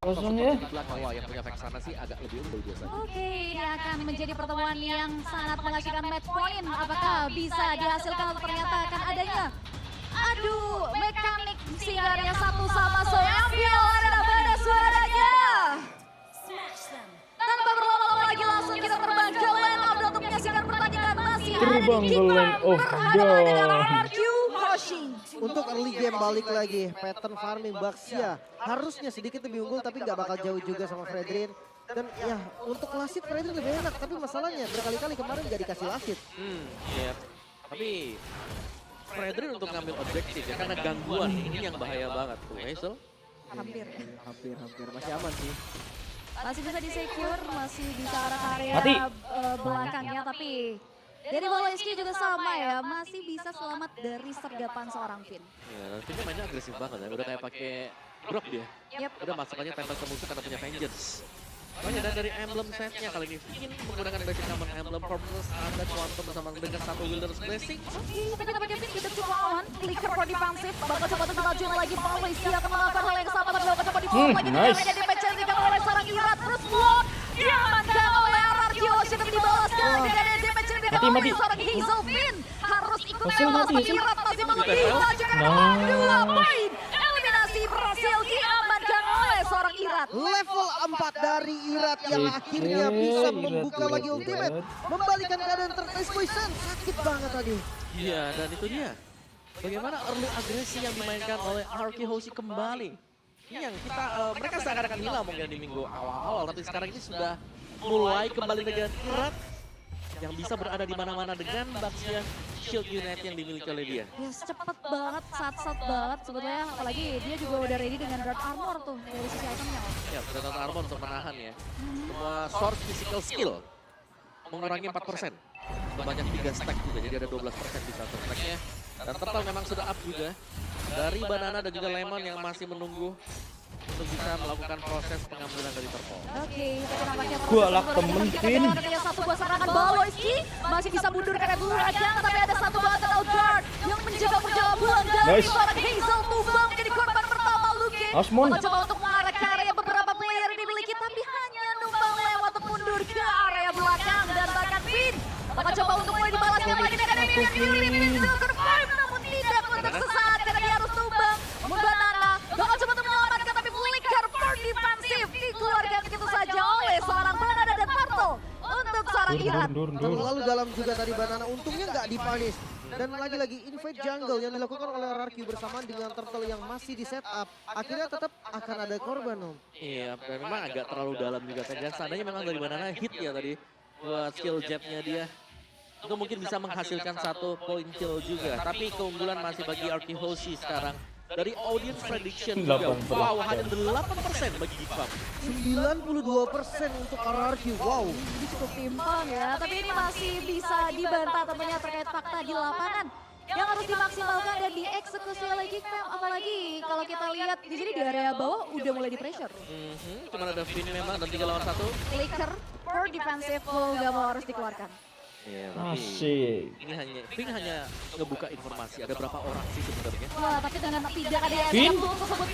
kosong ya. Di belakang wah yang punya efek sana sih agak lebih unggul biasanya. Oke, ini akan menjadi pertemuan yang sangat menghasilkan match point. Apakah bisa dihasilkan atau ternyata akan adanya? Aduh, mekanik singarnya satu sama ambil ada pada suaranya. Tanpa berlama-lama lagi langsung kita terbang ke lane of untuk menyaksikan pertandingan masih ada Terbang di ke lane of berhadapan dengan dawn. RRQ Hoshi. Untuk early game balik lagi, pattern farming Baxia harusnya sedikit lebih unggul tapi nggak bakal jauh juga sama Fredrin. Dan ya untuk lasit Fredrin lebih enak, tapi masalahnya berkali-kali kemarin nggak dikasih lasit. Iya. Tapi Fredrin untuk ngambil objektif ya karena gangguan ini yang bahaya banget tuh. Hazel. Hampir. Hampir masih aman sih. Masih bisa di-secure, masih bisa arah area Mati. belakangnya, tapi dari Waloiski juga sama ya, masih bisa selamat dari sergapan seorang Finn. Ya, dan Finnya mainnya agresif banget ya. Udah kayak pakai drop dia. Yep. Udah masukannya tempel ke musuh karena punya vengeance. Makanya dan dari emblem setnya kali ini Finn menggunakan basic common emblem Purpose ada Quantum bersama dengan satu Wilderness Blessing. Oke, tapi tampaknya Finn kita coba on, clicker for defensive, bakal coba untuk berlanjut lagi, Waloiski akan melakukan hal yang sama, tapi bakal coba di-block lagi, nice. dan dipencetkan oleh seorang Irat, terus block, diamankan oleh RRQ, sudah dibalaskan, dan dipencetkan oleh Mati. seorang Hazel Finn, harus ikut Hazel ewas, mati, tapi Hazel. Irat masih mengejar, Nice. 2 poin, eliminasi berhasil diamankan oleh seorang Irat. Level 4 dari Irat yang akhirnya bisa membuka Irat. lagi ultimate. Membalikan keadaan Turquoise Poison. Sakit banget tadi. Iya, dan itu dia. Bagaimana early agresi yang dimainkan oleh RRQ Hoshi kembali. Ini yang kita, mereka seakan-akan hilang mungkin di minggu awal-awal, tapi sekarang ini sudah mulai kembali dengan Irat yang bisa berada di mana-mana dengan Baxia Shield Unit yang dimiliki oleh dia. Ya cepet banget, sat-sat banget sebetulnya, apalagi dia juga udah ready dengan Dark Armor tuh dari sisi itemnya. Ya, Predator Armor untuk menahan ya. Semua source physical skill mengurangi 4%. Sebanyak 3 stack juga, jadi ada 12% di satu stacknya. Dan Turtle memang sudah up juga. Dari Banana dan juga Lemon yang masih menunggu untuk bisa melakukan proses pengambilan dari Turtle. Oke, tapi nampaknya Gua lak temen, Vin. Ada satu buah serangan Waloiski masih bisa mundur karena belakang, tapi ada satu buah guard yang menjaga perjalanan dari Nice. seorang Hazel tumbang menjadi korban pertama Luke. Asmon. Coba untuk mengarah ke area beberapa player yang dimiliki, tapi hanya numbang lewat untuk mundur ke area belakang dan bahkan Finn bakal coba untuk mulai dibalaskan lagi dengan survive, namun tidak untuk sesaat karena dia harus tumbang. Namun Banana bakal coba untuk menyelamatkan, tapi flicker for defensif dikeluarkan begitu saja oleh seorang Banana dan Turtle untuk seorang Irat. Terlalu dalam juga tadi Banana, untungnya nggak dipanis. Dan lagi-lagi invade jungle yang dilakukan oleh RRQ bersamaan dengan Turtle yang masih di setup. Akhirnya tetap akan ada korban, Om. Iya, dan memang agak terlalu dalam juga. Dan seandainya memang dari Banana hit ya tadi buat skill jetnya dia. Itu mungkin bisa menghasilkan 1 poin kill juga. Tapi keunggulan masih bagi RRQ Hoshi sekarang. Dari audience prediction juga, 8%. wow hanya 8% bagi Gifam. 92% untuk RRQ, wow. Ini cukup timpang ya, tapi ini masih bisa dibantah tentunya terkait fakta di lapangan yang harus dimaksimalkan dan dieksekusi oleh Gifam. Apalagi kalau kita lihat di sini di area bawah udah mulai di pressure. Cuman ada Finn memang dan 3 lawan 1. Clicker for defensive mau gak mau harus dikeluarkan. Iya, tapi Asik. ini Finn hanya ngebuka informasi. Ada berapa orang sih sebenarnya? Wah, tapi dengan tidak ada yang Finn? tersebut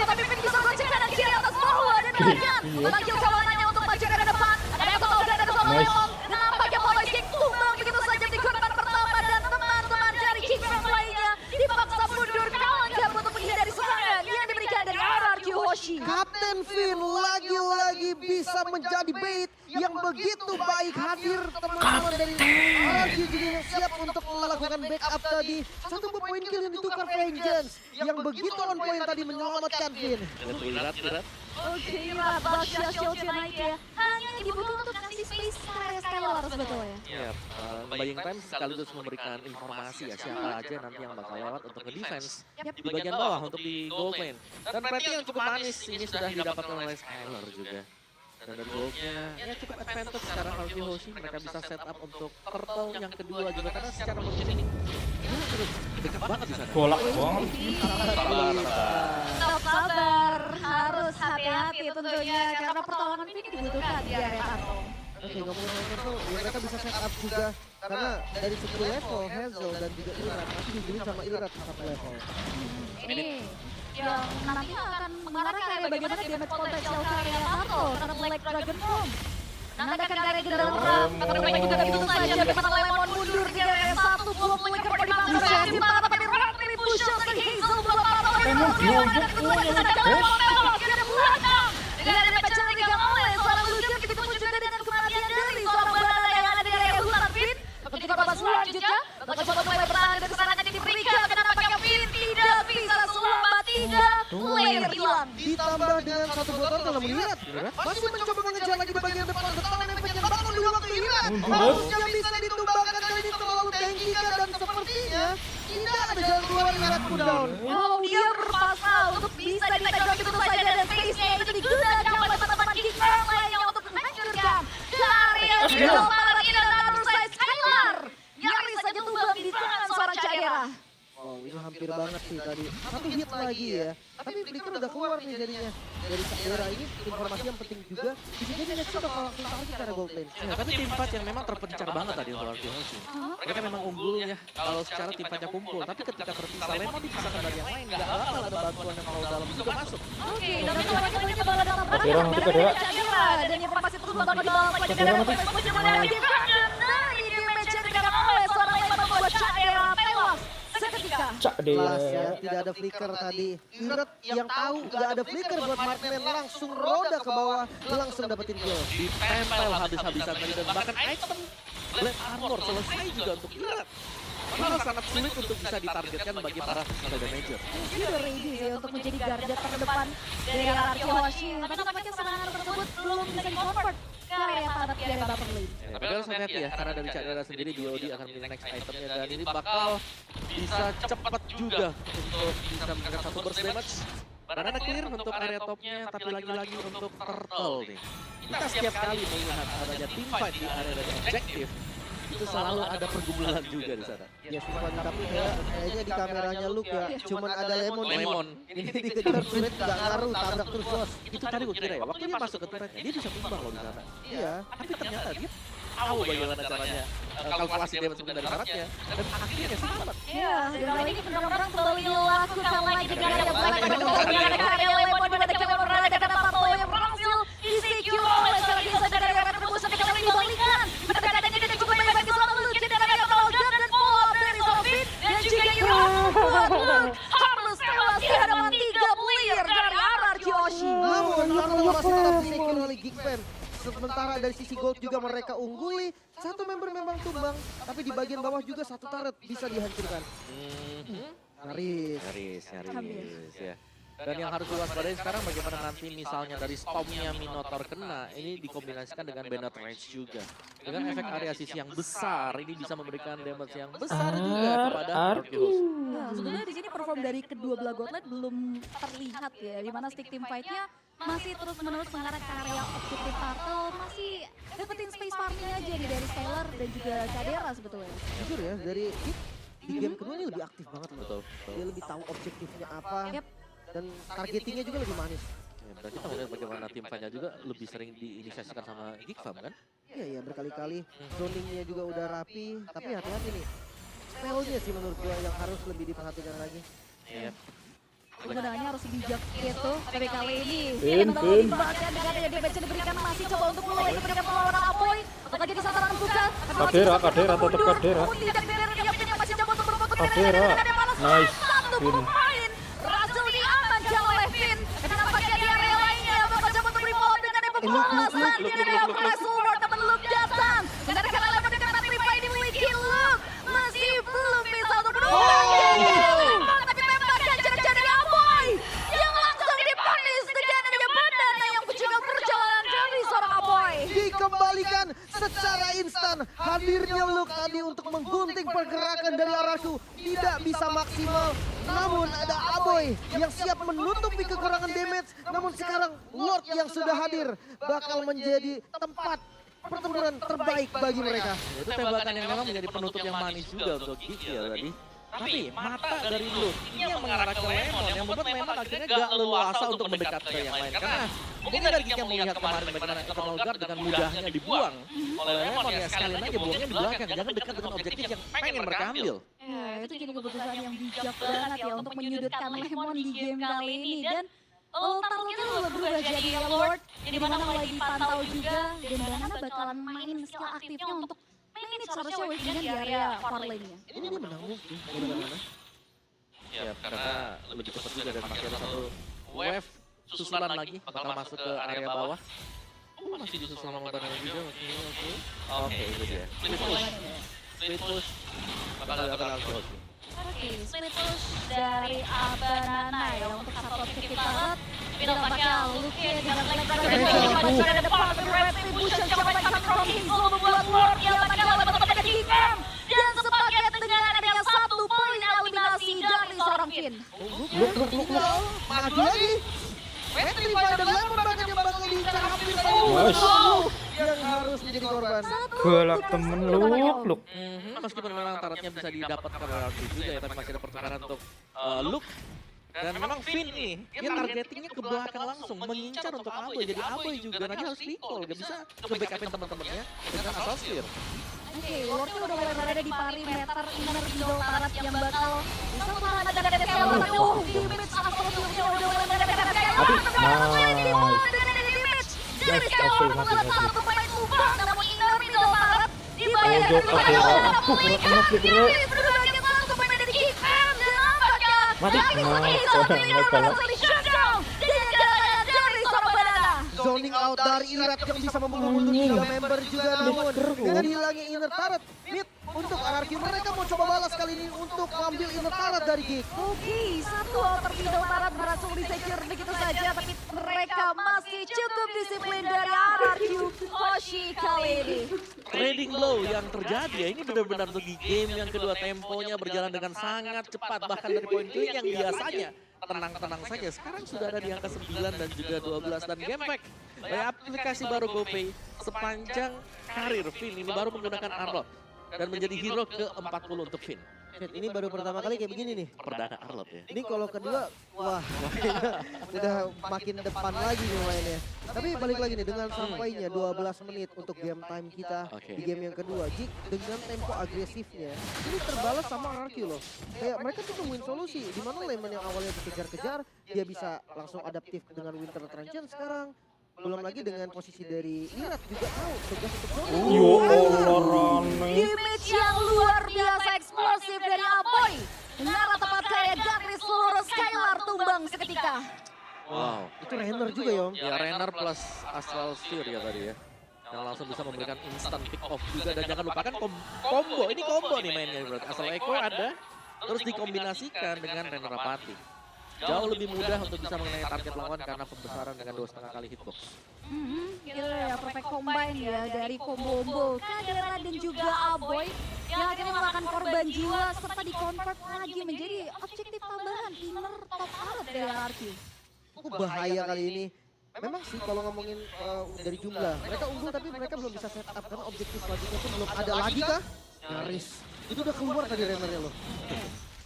tapi Finn bisa gocek kanan kiri atas bawah dan bahkan memanggil kawanannya untuk maju ke depan. Ada yang tahu dan ada sama Nice. Lemon. Dan nampaknya Waloiski tumbang begitu saja di korban pertama dan teman-teman dari Gifam lainnya dipaksa mundur kalah untuk menghindari serangan yang diberikan dari RRQ Hoshi. Kapten Finn lagi-lagi bisa menjadi bait yang begitu baik, hadir teman-teman dari RRQ juga siap untuk melakukan backup tadi. Satu poin kill yang ditukar Vengeance yang begitu on point tadi menyelamatkan Finn. Lihat Irat. Oke, Irat, Baxia Shield Unite ya. Hanya dibutuhkan untuk kasih space area Skylar sebetulnya. Ya, buying time sekaligus memberikan informasi ya siapa aja nanti yang bakal lewat untuk nge-defense di bagian bawah untuk di gold lane. Dan rating yang cukup manis ini sudah didapatkan oleh Skylar juga. Dan dari goldnya ya cukup advantage secara RRQ Hoshi, mereka bisa set up untuk Turtle yang kedua juga karena secara positioning ini terus dekat banget di sana. Bolak banget. Tetap sabar, harus hati-hati tentunya karena pertolongan ini dibutuhkan di area Turtle. Oke, ngomongin Hacker tuh, ya mereka bisa set up juga. Karena dari segi level, Hazel dan juga Ilrat pasti dibeli sama Ilrat satu level. Ini yang nanti akan mengarah ke area bagaimana damage potensial ke area Nato karena Black Dragon Bomb. Nandakan ke area Gendarurat, tapi mereka juga begitu saja bagaimana Lemon mundur di area 1, 2 flicker pada bangsa di mana tapi Rapid pushes ke Hazel buat Nato. Emang diojok semuanya belakang. Dengan ada pencari yang oleh seorang Lucian begitu pun juga dengan kematian dari seorang Banana yang ada di area hutan Pin. Ketika babak selanjutnya, bakal coba mulai bertahan dan keserangan yang diberikan dan nampaknya Pin tidak bisa selamat, tiga player hilang. Ditambah dengan satu botol kalau melihat masih mencoba mengejar lagi di bagian depan setelah Nempet yang bangun di waktu Ilrat. Harusnya bisa ditumbangkan kali ini terlalu tankikan dan sepertinya tidak ada jalan keluar Ilrat cooldown. Oh, dia berpasal untuk bisa di-take begitu saja dan face-nya itu digunakan oleh teman-teman Kickers lainnya untuk menghancurkan ke area Skill Maret dan Naruto Skylar. Nyaris saja tumbang di tangan seorang Cadera. Oh, itu hampir banget sih tadi. Satu hit lagi ya. Tapi Flicker udah keluar nih jadinya. Dari Cadera ini informasi yang penting juga. Bisa jadi next bakal langsung target karena gold lane. Ya, tapi tim fight yang memang terpencar banget tadi untuk Arkeologi. Mereka memang unggul ya kalau secara tim fightnya kumpul. Tapi ketika terpisah Lemon dipisahkan dari yang lain, nggak bakal ada bantuan yang kalau dalam juga masuk. Oke, dan itu lagi punya bola dalam Cadera nanti Cadera. Cadera dan informasi terus bakal dibawa ke Cadera. Dari damage yang diberikan oleh seorang Lemon membuat Cadera tewas seketika. Cak deh. Kelas ya, tidak ada flicker tadi. Ilrat yang tahu nggak ada flicker buat Markman langsung roda ke bawah, langsung dapetin kill. Ditempel habis-habisan tadi dan bahkan item Black Armor selesai juga untuk Ilrat. Malah sangat sulit untuk bisa ditargetkan bagi para Mega Major. Dia udah ready sih untuk menjadi garda terdepan dari Arkeologi. Tapi nampaknya serangan tersebut belum bisa di-convert ke area padat di area bottom lane. Tapi harus hati-hati ya, karena dari Cadera sendiri DOD akan memilih next itemnya dan ini bakal bisa cepat juga untuk bisa mengangkat satu burst damage. Banana clear untuk area topnya, tapi lagi-lagi untuk Turtle nih. Kita setiap kali melihat adanya team fight di area dari objektif, itu selalu ada pergumulan juga di sana. Ya Supan, tapi kayaknya di kameranya Luke ya, cuman ada Lemon. Ini dikejar sulit nggak ngaruh, tabrak terus bos. Itu tadi gue kira ya, waktu dia masuk ke turretnya, dia bisa tumbang loh di sana. Iya. Tapi ternyata dia tahu bagaimana caranya kalkulasi damage dari syaratnya dan akhirnya selamat. Iya, dan kali ini benar-benar kembali dilakukan lagi dengan area Black Dragon. Area Lemon di mana kita berada dengan Tato yang berhasil di-secure oleh seorang Gisa dari area Retribution tapi kali ini dibalikan. Keadaannya tidak cukup baik bagi seorang Lucian dan area Trollgun dan follow-up dari Sofit dan juga Yura membuat Luke harus tewas di hadapan 3 player dari RR Kyoshi. Namun Turtle masih tetap di-secure oleh Geekfam. Sementara dari sisi gold juga mereka ungguli. Satu member memang tumbang, tapi di bagian bawah juga satu turret bisa dihancurkan. Nyaris. Nyaris ya. Dan yang harus diwaspadai sekarang bagaimana nanti misalnya dari stormnya Minotaur kena, ini dikombinasikan dengan Bennett Rage juga. Dengan efek area sisi yang besar, ini bisa memberikan damage yang besar juga kepada Arkeologi. Ya, sebenarnya di sini perform dari kedua belah gauntlet belum terlihat ya, di mana stick team fight-nya masih terus-menerus mengarah ke area objektif Turtle, masih dapetin space farming aja nih dari Skylar dan juga Cadera sebetulnya. Jujur ya, dari di game kedua ini lebih aktif banget loh. Betul. Dia lebih tahu objektifnya apa. Yep. Dan targetingnya juga lebih manis. Ya, berarti kita melihat bagaimana tim fight-nya juga lebih sering diinisiasikan sama Geekfam kan? Iya ya, berkali-kali zoningnya juga udah rapi, tapi hati-hati nih. Spellnya sih menurut gua yang harus lebih diperhatikan lagi. Iya. Penggunaannya harus bijak gitu, tapi kali ini Pin. bahkan dengan yang damage diberikan masih coba untuk mulai diberikan perlawanan Apoy untuk lagi di sasaran buka. Cadera tetap Cadera. Cadera. Nice. Satu pemain berhasil diamankan oleh Finn. Dan nampaknya di area lainnya bakal coba untuk remote dengan pembalasan di area Press Sword namun Luke datang. Dan karena level dengan Petrify dimiliki Luke masih belum bisa untuk menunggu. Tapi tembakan jarak-jarak dari Apoy yang langsung dipanis dengan adanya Banana yang juga perjalanan dari seorang Apoy. Dikembalikan secara instan. Hadirnya Luke tadi untuk menggunting pergerakan dari Arasu tidak bisa maksimal. Namun ada Aboy yang siap menutupi kekurangan damage. Namun sekarang Lord yang sudah hadir bakal menjadi tempat pertempuran terbaik bagi mereka. Itu tembakan yang memang menjadi penutup yang manis juga untuk Geek ya tadi. Tapi mata dari Blue ini yang mengarah ke Lemon, yang membuat Lemon akhirnya gak leluasa untuk mendekat ke yang lain. Karena mungkin dari Geek yang melihat kemarin bagaimana Eternal Guard dengan mudahnya dibuang oleh Lemon, ya sekalian aja buangnya di belakang, jangan dekat dengan objektif yang pengen mereka ambil. Ya, itu jadi keputusan yang bijak banget ya untuk menyudutkan Lemon di game kali ini. Dan targetnya udah berubah jadi Lord, di mana mulai dipantau juga. Dan Banana bakalan mainin skill aktifnya untuk manage seharusnya wave dengan di area far lane-nya. Ini dia menang move sih, bagaimana? Ya, karena lebih cepat juga dan masih ada satu wave susulan lagi bakal masuk ke area bawah. Masih disusul sama Banana juga, oke. Oke, itu dia. Split push. Bakal ada lagi. Oke, split push dari Abanana ya untuk satu objektif target. Tapi nampaknya Luke dengan leg ada depan retribution coba coming from Hinzo membuat Lord yang mendapatkan defense dan sepaket dengan adanya 1 poin eliminasi dari seorang Finn. Maju lagi. Retriever dan Lemon bahkan yang bakal diincar hampir Nice. yang harus menjadi korban. Gelak temen Luk. Meskipun memang tarotnya bisa didapatkan oleh Archie juga ya, tapi masih ada pertukaran untuk Luke. Dan memang Finn nih, dia targetingnya ke belakang langsung, mengincar untuk Aboy. Jadi Aboy juga nanti harus recall, gak bisa nge-backupin teman-temannya dengan Assault Spear. Oke, Lordnya udah mulai berada di perimeter inner middle target yang bakal bisa menghalangi dari Skylar. Tapi damage Astrofieldnya udah mulai berada di Skylar. Dari Skylar mengelat satu pemain ubah, namun inner middle target dibayar Ojo, mati. Zoning out dari Irat yang bisa membunuh mundur 3 member juga, namun dengan hilangnya inner turret mid untuk RRQ mereka mau coba balas kali ini untuk ambil inner turret dari Geek. Oke, satu outer middle target berhasil di-secure begitu saja, tapi mereka masih cukup disiplin dari RRQ Hoshi kali ini. Trading blow yang terjadi ya, ini benar-benar untuk di game yang kedua temponya berjalan dengan sangat cepat. Bahkan dari poin killing yang biasanya tenang-tenang saja, sekarang sudah ada di angka 9 dan juga 12. Dan game pack dari aplikasi baru GoPay sepanjang karir Finn ini baru menggunakan Arlot dan menjadi hero ke-40 untuk Finn. Ini baru pertama kali kayak begini nih. Perdana Arlot ya. Ini kalau kedua, wah udah makin depan lagi nih mainnya. Tapi balik lagi nih dengan sampainya 12 menit untuk game time kita di game yang kedua. Jik dengan tempo agresifnya, ini terbalas sama RRQ loh. Kayak mereka tuh nemuin solusi. Dimana Lemon yang awalnya dikejar-kejar, dia bisa langsung adaptif dengan Winter Transient sekarang. Belum lagi dengan posisi dari Irat juga tahu tugas untuk zoning. Yo Allah Rane. Damage yang luar biasa eksplosif dari Aboy. Mengarah tepat ke area garis seluruh Skylar tumbang seketika. Wow. Itu Renner juga Yom. Ya Renner plus Astral Sphere ya tadi ya. Yang langsung bisa memberikan instant pick off juga. Dan jangan lupakan combo. Ini combo nih mainnya berarti. Asal Echo ada, terus dikombinasikan dengan Renner Apati. Jauh lebih mudah untuk bisa mengenai target lawan karena pembesaran dengan 2,5 kali hitbox. Gitu ya, perfect combine ya dari combo Kadera dan juga Aboy yang akhirnya melakukan korban jiwa serta di-convert lagi menjadi objektif tambahan inner top turret dari RRQ. Bahaya kali ini. Memang sih kalau ngomongin dari jumlah, mereka unggul tapi mereka belum bisa set up karena objektif selanjutnya pun belum ada lagi kah? Nyaris. Itu udah keluar tadi Rennernya loh.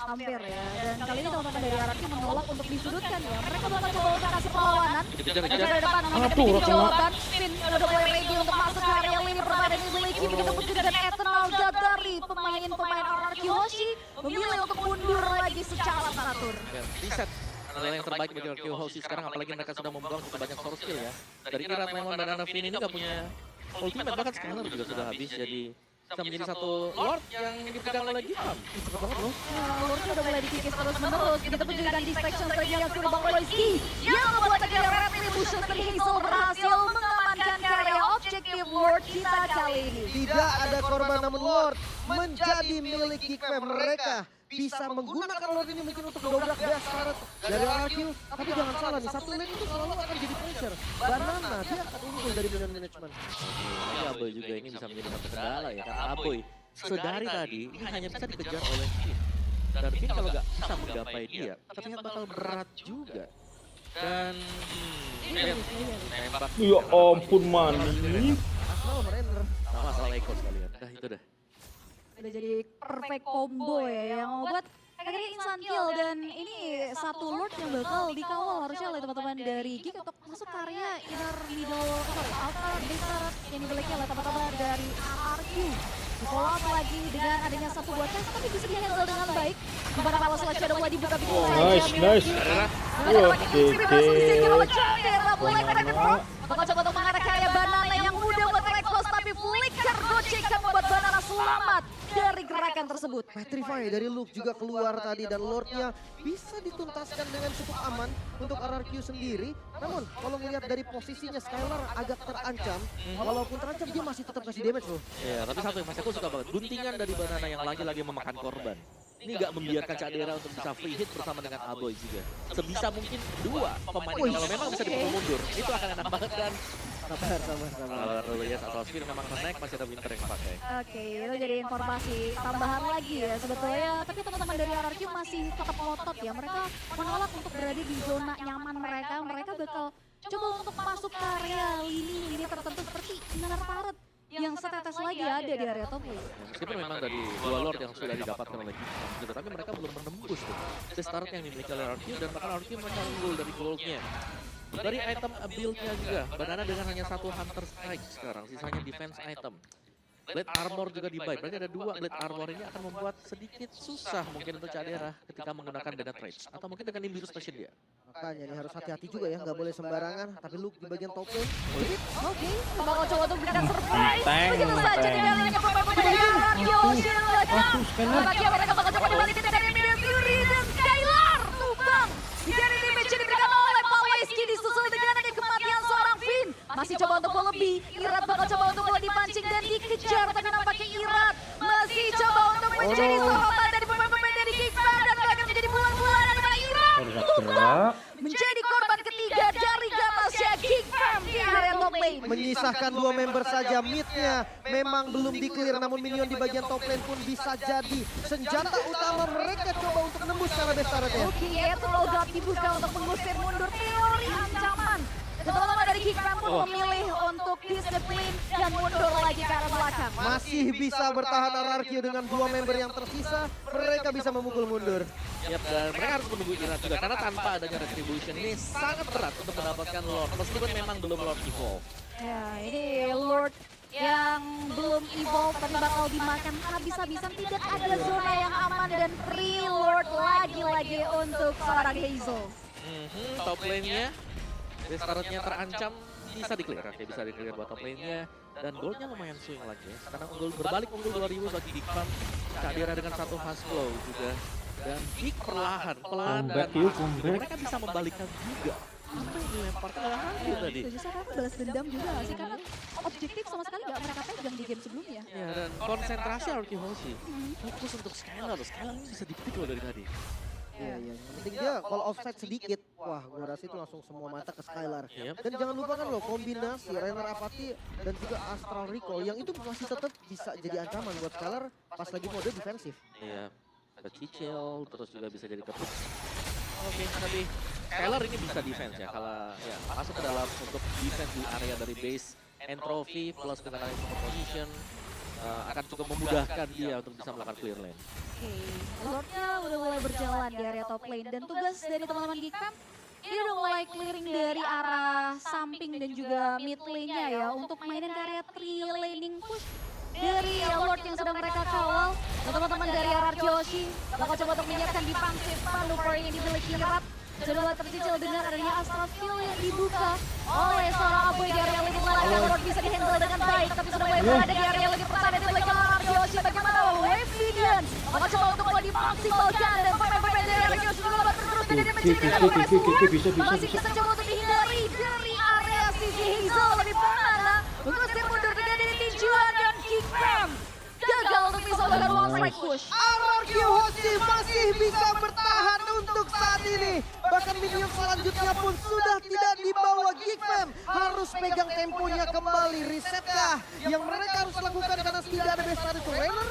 Hampir ya, dan kali ini teman-teman dari RRQ menolak untuk disudutkan ya. Mereka bakal coba untuk kasih perlawanan. Dan dari depan namanya ketika dicobakan, Finn udah mulai ready untuk masuk ke area lini permainan yang dimiliki. Begitu pun juga dengan Eternal God dari pemain RRQ Hoshi memilih untuk mundur lagi secara teratur. Ya, reset adalah yang terbaik bagi RRQ Hoshi sekarang, apalagi mereka sudah membuang cukup banyak source skill ya. Dari Irat, Lemon, dan Finn ini gak punya ultimate, bahkan Skylar juga sudah habis, jadi bisa menjadi satu Lord yang dipegang oleh Githam. Cepet banget loh. Lordnya udah mulai dikikis terus-menerus. Begitu pun juga dengan distraction tadi yang sudah Bang Loiski yang membuat area retribution dari Hazel berhasil mengamankan area objektif Lord kita kali ini. Tidak ada korban namun Lord menjadi milik Geekfam. Mereka bisa menggunakan Lord ini mungkin untuk mendobrak base turret dari RRQ. Tapi jangan salah nih, satu lane itu selalu akan jadi pressure. Banana dia akan unggul dari minion management. Tapi Aboy juga ini bisa menjadi satu kendala ya, karena Aboy sedari tadi ini hanya bisa dikejar oleh Finn. Dan Finn kalau nggak bisa menggapai dia, terlihat bakal berat juga. Dan tembak. Ya ampun mani. Asal Renner. Sama masalah Echo sekalian. Dah itu dah. Udah jadi perfect combo ya yang membuat akhirnya instant kill dan ini satu Lord yang bakal dikawal harusnya oleh teman-teman dari Geek untuk masuk ke area inner middle, outer base turret yang dimiliki oleh teman-teman dari RRQ. Follow up lagi dengan adanya satu buat tes, tapi bisa di-handle dengan baik. Dimana kalau Slash Shadow mulai dibuka begitu saja. Nice, nice. Bakal coba untuk mengarah ke area Banana yang mudah buat track close, tapi flicker gocekan membuat Banana selamat dari gerakan tersebut. Petrify dari Luke juga keluar tadi dan Lordnya bisa dituntaskan dengan cukup aman untuk RRQ sendiri. Namun kalau melihat dari posisinya Skylar agak terancam, walaupun terancam dia masih tetap kasih damage loh. Iya, tapi satu yang masih aku suka banget, guntingan dari Banana yang lagi-lagi memakan korban. Ini nggak membiarkan Cadera untuk bisa free hit bersama dengan Aboy juga. Sebisa mungkin dua pemain ini kalau memang bisa dipukul mundur, itu akan enak banget kan. Sabar. Kalau dulu ya atau Sphere memang menaik masih ada Winter yang pakai. Oke, itu jadi informasi tambahan lagi ya sebetulnya. Tapi teman-teman dari RRQ masih tetap ngotot ya. Mereka menolak untuk berada di zona nyaman mereka. Mereka bakal coba untuk masuk ke area lini tertentu seperti inner turret yang setetes lagi ada di area top lane. Meskipun memang dari dua Lord yang sudah didapatkan oleh Gibson gitu, tapi mereka belum menembus tuh start yang dimiliki oleh RRQ dan bahkan RRQ mereka unggul dari goldnya. Dari item build-nya juga, Banana dengan hanya satu Hunter Strike sekarang, sisanya defense item. Blade Armor juga di-buy, berarti ada dua Blade Armor ini akan membuat sedikit susah mungkin untuk Cadera ketika menggunakan Dana Trades. Atau mungkin dengan Nimbus Passion dia. Makanya ini harus hati-hati juga ya, nggak boleh sembarangan. Tapi Luke di bagian top lane. Oke, bakal coba untuk berikan surprise. Tank, Begitu saja tank. tinggalnya pemain-pemain dari RRQ. Silakan. Bagi mereka bakal coba dibalikin dari Miriam Fury dan Skylar. Tumbang. Dari damage yang diberikan oleh Pawaiski disusul dengan ada kematian seorang Finn. Masih coba untuk lebih. Irat bakal coba untuk mulai dipancing dan dikejar. Tapi nampaknya Irat masih coba untuk menjadi sorotan dari pemain-pemain dari Geekfam. Dan bahkan menjadi bulan-bulanan dengan Irat. Gerak. Menjadi korban ketiga dari Gamasya Geekfam di area top lane. Menyisakan dua member saja, mid-nya memang belum di-clear, namun minion di bagian top lane pun bisa jadi senjata utama mereka coba untuk nembus cara besarnya. Oke, itu loadout dibuka untuk mengusir mundur teori ancaman. Dan teman-teman dari Geekfam pun memilih untuk disiplin dan mundur lagi ke arah belakang. Masih bisa bertahan RRQ dengan dua member yang tersisa, mereka bisa memukul mundur. Yap, dan mereka harus menunggu Irat juga karena tanpa adanya Retribution ini sangat berat untuk mendapatkan Lord. Meskipun memang belum Lord Evolve. Ya, ini Lord yang belum evolve tapi bakal dimakan habis-habisan. Tidak ada zona yang aman dan free Lord lagi-lagi untuk seorang Hazel. Top lane-nya, startnya terancam, bisa di-clear. Oke, bisa di-clear buat top lane-nya. Dan goldnya lumayan swing lagi ya. Sekarang berbalik unggul 2000 bagi Geekfam. Cadera dengan satu fast flow juga. Dan Geek pelan dan mereka bisa membalikkan juga. Apa yang dilemparkan oleh Hantu tadi? Saya balas dendam juga nggak sih karena objektif sama sekali nggak mereka pegang di game sebelumnya. Ya, dan konsentrasi harus sih. Fokus untuk Skylar loh. Skylar ini bisa di-pick loh dari tadi. Iya. Yang penting dia kalau offside sedikit, wah gua rasa itu langsung semua mata ke Skylar. Yep. Dan jangan lupakan loh kombinasi Rainer Apathy dan juga Astral Recall yang itu masih tetap bisa jadi ancaman buat Skylar pas lagi mode defensif. Iya, kecil, terus juga bisa jadi kepuk. Oke, tapi Skylar ini bisa defense ya, kalau ya masuk ke dalam untuk defense di area dari base entropy plus dengan support position akan cukup memudahkan dia untuk bisa melakukan clear lane. Oke, Lordnya udah mulai berjalan di area top lane dan tugas dari teman-teman Geekfam ini udah mulai clearing dari arah samping dan juga mid lane-nya ya untuk mainin ke area 3 laning push dari Lord yang sedang mereka kawal. Dan teman-teman dari RRQ Yoshi bakal coba untuk menyiapkan defensive manuver yang dimiliki Rat. Sudah mulai tercicil dengan adanya Astral Skill yang dibuka oleh seorang Aboy di area lini belakang. Lord bisa dihandle dengan baik tapi sudah mulai berada di area lini pertahanan yang dimiliki oleh RRQ Yoshi. Bagaimana Wave Vidian bakal coba untuk mulai dimaksimalkan dan pemain-pemain dari RRQ Yoshi juga bakal terus dan dia mencari masih bisa coba untuk dihindari dari area sisi Hazel lebih mana mengusir mundur dengan tinjuan dan Geekfam gagal untuk bisa melakukan one strike push. RRQ Hoshi masih bisa bertahan untuk saat ini. Bahkan minion selanjutnya pun sudah tidak dibawa Geekfam. Harus pegang temponya kembali. Resetkah yang mereka harus lakukan karena tidak ada best itu Rainer?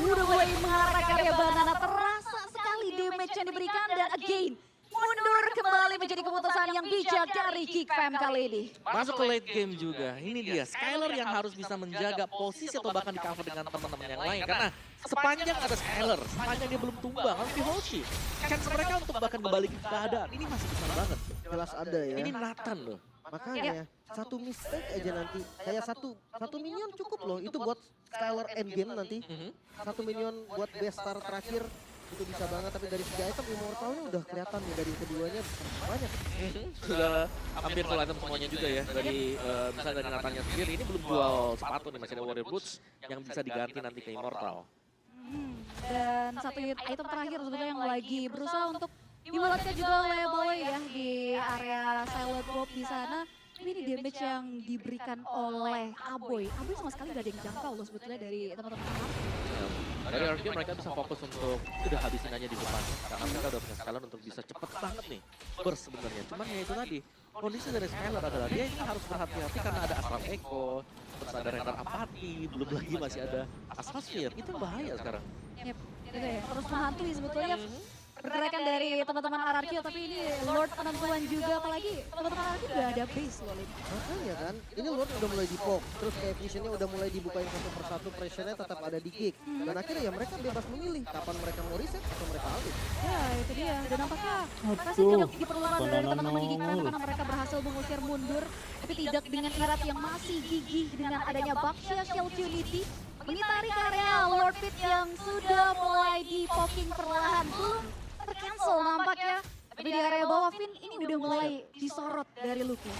Udah mulai mengarah ke area Banana. Terasa sekali damage yang diberikan dan again mundur kembali menjadi keputusan yang bijak dari Geekfam. Geek Fam kali ini. Masuk ke late game juga. Ini dia, Skylar yang harus bisa menjaga posisi atau bahkan di cover dengan teman-teman yang lain. Karena sepanjang ada Skylar, sepanjang dia belum tumbang, harus di Hoshi. Chance mereka untuk bahkan kembali ke keadaan, ini masih besar banget. Jelas ada ya. Ini Nathan loh. Makanya satu mistake aja nanti. Kayak satu minion cukup loh. Itu buat Skylar endgame nanti. Satu minion buat best star terakhir. Itu bisa banget, tapi dari segi item Immortalnya udah kelihatan nih, dari keduanya banyak. Sudah hampir full item semuanya juga ya. Dari misalnya dari Nathannya sendiri, ini belum jual sepatu nih, masih ada Warrior Boots yang bisa diganti nanti ke Immortal. Dan satu item terakhir sebetulnya yang lagi berusaha untuk dibalaskan juga oleh Boy ya di area Silent Bob di sana. Tapi ini damage yang diberikan oleh Aboy. Aboy sama sekali gak ada yang jangkau loh sebetulnya dari teman-teman Ark. Dari RG mereka bisa fokus untuk udah habisin aja di depan. Karena mereka udah punya Skylar untuk bisa cepet banget nih burst sebenarnya. Cuman ya itu tadi, kondisi dari Skylar adalah dia ini harus berhati-hati karena ada Astral Echo, terus ada Rentar Apathy, belum lagi masih ada Astral Sphere. Itu yang bahaya sekarang. Yep, gitu ya. Terus menghantui sebetulnya pergerakan dari teman-teman RRQ, tapi ini Lord penentuan juga, apalagi teman-teman RRQ udah ada base loh. Makanya kan, ini Lord udah mulai di-poke, terus kayak visionnya udah mulai dibukain satu persatu, pressure-nya tetap ada di kick. Dan akhirnya ya mereka bebas memilih kapan mereka mau reset atau mereka alih. Ya itu dia, dan nampaknya mereka sih tidak diperlukan dari teman-teman Geek Fam karena mereka berhasil mengusir mundur, tapi tidak dengan irat yang masih gigih dengan adanya Baxia Shield Unity. Mengitari ke area Lord Pit yang sudah mulai di-poking perlahan, belum tercancel nampaknya. Tapi di area bawah Vin ini udah mulai disorot dari Lucky.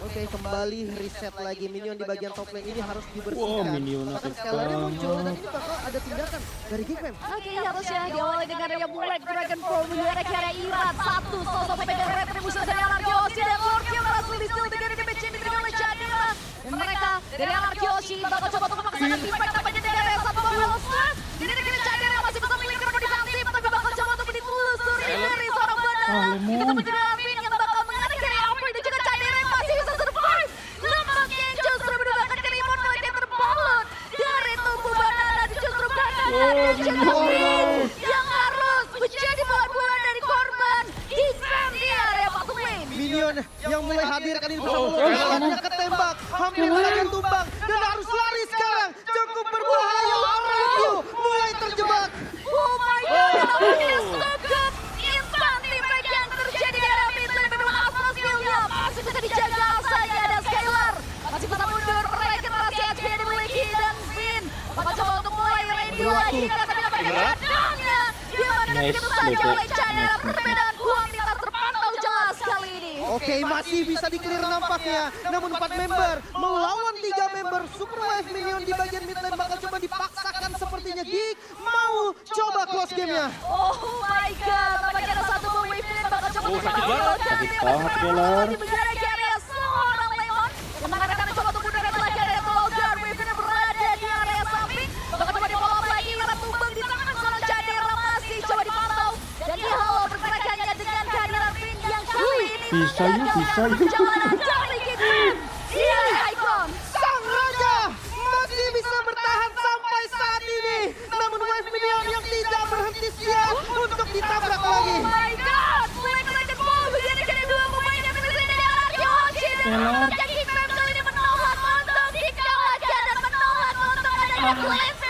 Oke, kembali reset lagi minion di bagian top lane ini harus dibersihkan. Wow, minion Bahkan aktif Skylarnya muncul dan banget. ini bakal ada tindakan dari Geekman. Oke, harusnya diawali dengan adanya Black Dragon Pro menyerang ke area Irat. Satu sosok pemegang retribusi dari Anarkyoshi dan Lordnya berhasil di-steal dengan damage yang diberikan oleh Chadira. Dan mereka dari Anarkyoshi bakal coba untuk memaksakan impact tampaknya dari area satu Marvel Stars. Jadi dengan Chadira masih bisa memiliki kerja defensif, tapi bakal coba untuk ditelusuri dari seorang bandara. Itu menjadi Vin yang bakal mengarah ke area Opry dan juga Chadira yang masih bisa survive. Nampaknya justru menumbangkan ke Limon Knight yang terbalut dari tubuh banana dan justru banana dan juga Vin yang harus menjadi bulan-bulan dari korban Geek Fam di area bottom lane. Minion yang mulai hadir kan ini bersama Lord. Hanya ketembak, hampir saja tumbang dan harus lari sekarang. Cukup berbahaya, RRQ mulai terjebak. Oh my god, nampaknya cukup instan impact yang terjadi di area mid lane. Memang Astral skill-nya masih bisa dijaga saja ada Skylar. Masih bisa mundur, meraih generasi HP yang dimiliki dan Vin bakal coba untuk mulai radio lagi. Tapi nampaknya keadaannya diamankan begitu saja oleh Chadera. Perbedaan kuantitas terpantau jelas kali ini. Oke, masih bisa di-clear nampaknya. Namun 4 member melawan 3 member Super Wave minion di bagian mid lane bakal coba dipaksakan sepertinya Geek mau coba close game-nya. Oh my god, nampaknya ada satu wave dan bakal coba untuk sakit banget. Sakit banget, Kelar. di penjara ke area seorang Leon yang mengatakan coba untuk mundur lagi ke area Tologar. Wave yang berada di area samping bakal coba di-follow up lagi karena tumbang di tangan seorang Jadira masih coba dipantau dan dihalau pergerakannya dengan kehadiran Vin yang kali ini Bisa yuk, bisa yuk. perjalanan dari Geek Fam di area Icon. Sang Raja masih bisa bertahan sampai saat ini. Namun Wave Minion yang tidak berhenti siap untuk ditabrak lagi. Oh my god, Black Dragon Ball begini kini dua pemain yang milih dari Anarkyoshi dan nampaknya Geek Fam kali ini menolak untuk dikalahkan dan menolak untuk adanya cleanse